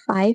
5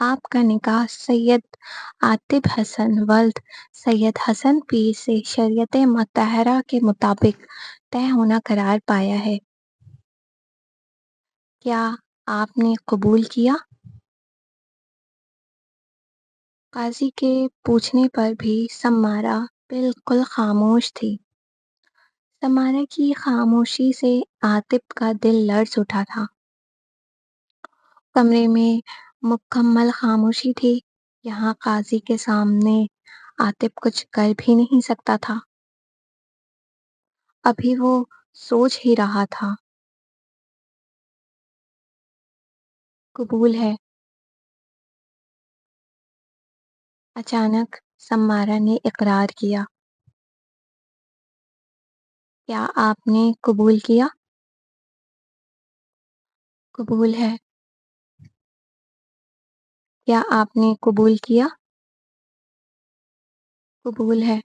آپ کا نکاح سید عاطف حسن ولد سید حسن پیر سے شریعت مطہرہ کے مطابق طے ہونا قرار پایا ہے۔ کیا آپ نے قبول کیا؟ قاضی کے پوچھنے پر بھی سمارا بالکل خاموش تھی۔ سمارا کی خاموشی سے عاطف کا دل لرز اٹھا تھا۔ کمرے میں مکمل خاموشی تھی۔ یہاں قاضی کے سامنے عاطف کچھ کر بھی نہیں سکتا تھا۔ ابھی وہ سوچ ہی رہا تھا۔ قبول ہے۔ اچانک سمارا نے اقرار کیا۔ کیا آپ نے قبول کیا؟ قبول ہے۔ کیا آپ نے قبول کیا؟ قبول ہے۔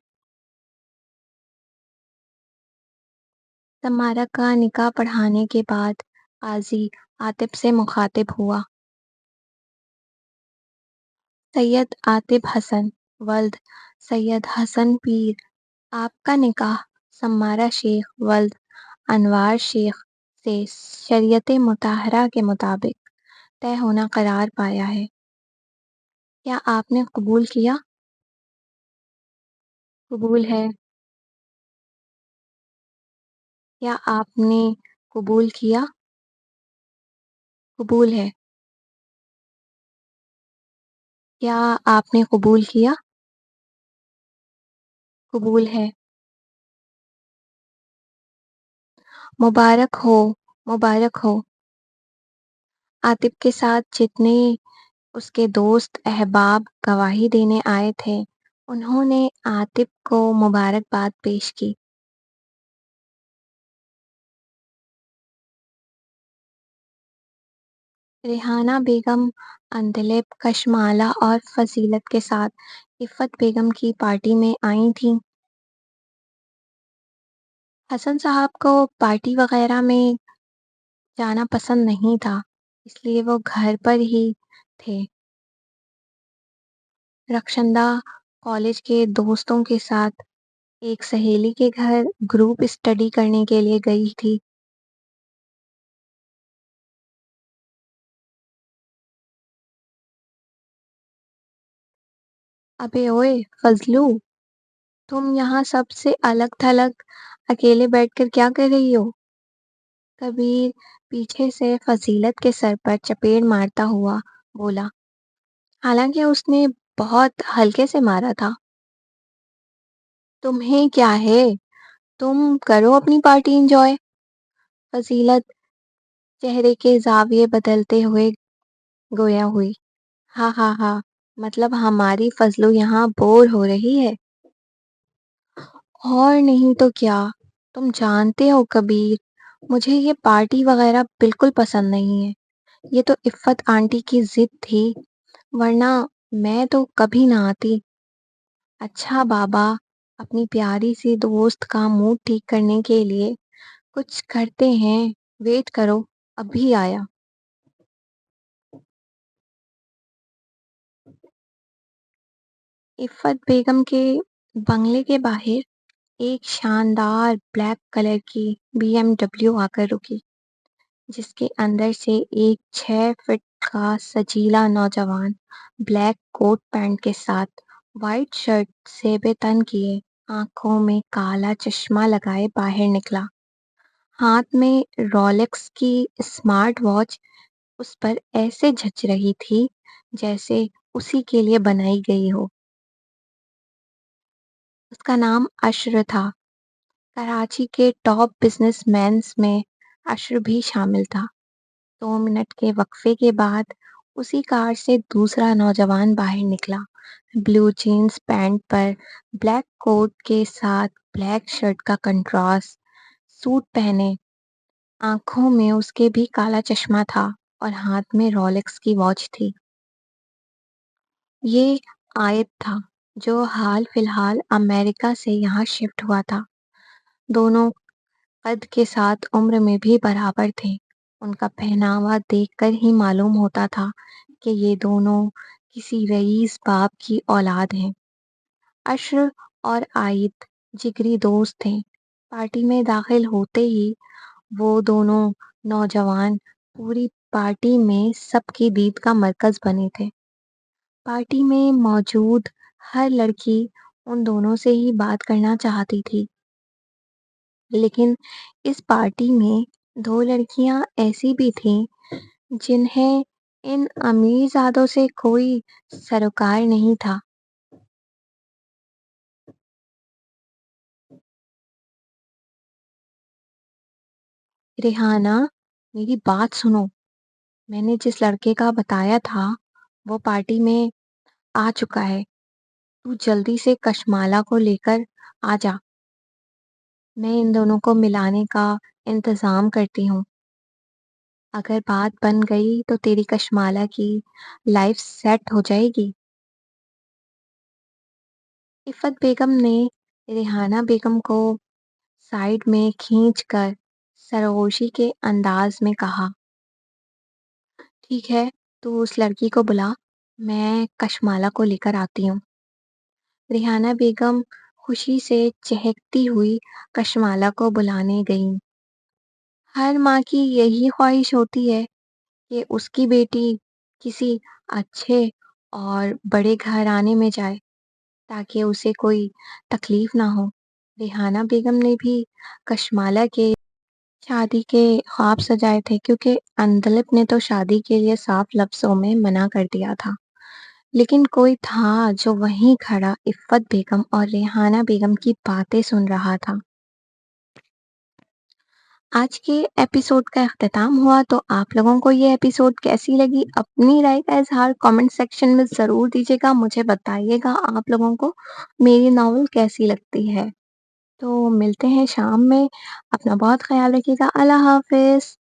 سمارا کا نکاح پڑھانے کے بعد قاضی عاطف سے مخاطب ہوا۔ سید عاطف حسن ولد سید حسن پیر، آپ کا نکاح سمارا شیخ ولد انوار شیخ سے شریعت مطہرہ کے مطابق طے ہونا قرار پایا ہے۔ کیا آپ نے قبول کیا؟ قبول ہے۔ کیا آپ نے قبول کیا؟ قبول ہے۔ کیا آپ نے قبول کیا؟ قبول ہے۔ مبارک ہو، مبارک ہو۔ عاطف کے ساتھ جتنے اس کے دوست احباب گواہی دینے آئے تھے، انہوں نے عاطف کو مبارکباد پیش کی۔ ریحانہ بیگم اندلیب کشمالہ اور فضیلت کے ساتھ عفت بیگم کی پارٹی میں آئی تھیں۔ حسن صاحب کو پارٹی وغیرہ میں جانا پسند نہیں تھا، اس لیے وہ گھر پر ہی تھے۔ رخشندہ کالج کے دوستوں کے ساتھ ایک سہیلی کے گھر گروپ اسٹڈی کرنے کے لیے گئی تھی۔ ابے اوئے فضلو، تم یہاں سب سے الگ تھلگ اکیلے بیٹھ کر کیا کر رہی ہو؟ کبیر پیچھے سے فضیلت کے سر پر چپیڑ مارتا ہوا بولا، حالانکہ اس نے بہت ہلکے سے مارا تھا۔ تمہیں کیا ہے، تم کرو اپنی پارٹی انجوائے۔ فضیلت چہرے کے زاویے بدلتے ہوئے گویا ہوئی، ہاں ہاں ہاں، مطلب ہماری فضلو یہاں بور ہو رہی ہے۔ اور نہیں تو کیا، تم جانتے ہو کبیر، مجھے یہ پارٹی وغیرہ بالکل پسند نہیں ہے۔ یہ تو عفت آنٹی کی ضد تھی، ورنہ میں تو کبھی نہ آتی۔ اچھا بابا، اپنی پیاری سی دوست کا موڈ ٹھیک کرنے کے لیے کچھ کرتے ہیں، ویٹ کرو، ابھی آیا۔ عفت بیگم کے بنگلے کے باہر ایک شاندار بلیک کلر کی BMW آ کر رکی، جس کے اندر سے ایک 6 فٹ کا سجیلا نوجوان بلیک کوٹ پینٹ کے ساتھ وائٹ شرٹ زیب تن کیے، آنکھوں میں کالا چشمہ لگائے باہر نکلا۔ ہاتھ میں رولیکس کی اسمارٹ واچ اس پر ایسے جھچ رہی تھی جیسے اسی کے لیے بنائی گئی ہو۔ اس کا نام اشر تھا۔ کراچی کے ٹاپ بزنس مینز میں اشر بھی شامل تھا۔ 2 منٹ کے وقفے کے بعد اسی کار سے دوسرا نوجوان باہر نکلا، بلو جینز پینٹ پر بلیک کوٹ کے ساتھ بلیک شرٹ کا کنٹراسٹ سوٹ پہنے، آنکھوں میں اس کے بھی کالا چشمہ تھا اور ہاتھ میں رولیکس کی واچ تھی۔ یہ عائد تھا، جو حال فی الحال امریکہ سے یہاں شفٹ ہوا تھا۔ دونوں قد کے ساتھ عمر میں بھی برابر تھے۔ ان کا پہناوا دیکھ کر ہی معلوم ہوتا تھا کہ یہ دونوں کسی رئیس باپ کی اولاد ہیں۔ اشر اور عائد جگری دوست تھے۔ پارٹی میں داخل ہوتے ہی وہ دونوں نوجوان پوری پارٹی میں سب کی دید کا مرکز بنے تھے۔ پارٹی میں موجود ہر لڑکی ان دونوں سے ہی بات کرنا چاہتی تھی، لیکن اس پارٹی میں دو لڑکیاں ایسی بھی تھیں جنہیں ان امیرزادوں سے کوئی سروکار نہیں تھا۔ ریحانہ، میری بات سنو۔ میں نے جس لڑکے کا بتایا تھا وہ پارٹی میں آ چکا ہے۔ تو جلدی سے کشمالہ کو لے کر آ جا۔ میں ان دونوں کو ملانے کا انتظام کرتی ہوں۔ اگر بات بن گئی تو تیری کشمالہ کی لائف سیٹ ہو جائے گی۔ عفت بیگم نے ریحانہ بیگم کو سائڈ میں کھینچ کر سرگوشی کے انداز میں کہا، ٹھیک ہے، تو اس لڑکی کو بلا، میں کشمالہ کو لے کر آتی ہوں۔ ریحانہ بیگم خوشی سے چہکتی ہوئی کشمالہ کو بلانے گئیں۔ ہر ماں کی یہی خواہش ہوتی ہے کہ اس کی بیٹی کسی اچھے اور بڑے گھرانے میں جائے تاکہ اسے کوئی تکلیف نہ ہو۔ ریحانہ بیگم نے بھی کشمالہ کے شادی کے خواب سجائے تھے، کیونکہ اندلب نے تو شادی کے لیے صاف لفظوں میں منع کر دیا تھا، لیکن کوئی تھا جو وہیں کھڑا عفت بیگم اور ریحانہ بیگم کی باتیں سن رہا تھا۔ آج کے ایپیسوڈ کا اختتام ہوا، تو آپ لوگوں کو یہ ایپیسوڈ کیسی لگی؟ اپنی رائے کا اظہار کامنٹ سیکشن میں ضرور دیجیے گا، مجھے بتائیے گا آپ لوگوں کو میری ناول کیسی لگتی ہے۔ تو ملتے ہیں شام میں، اپنا بہت خیال رکھیے گا، اللہ حافظ۔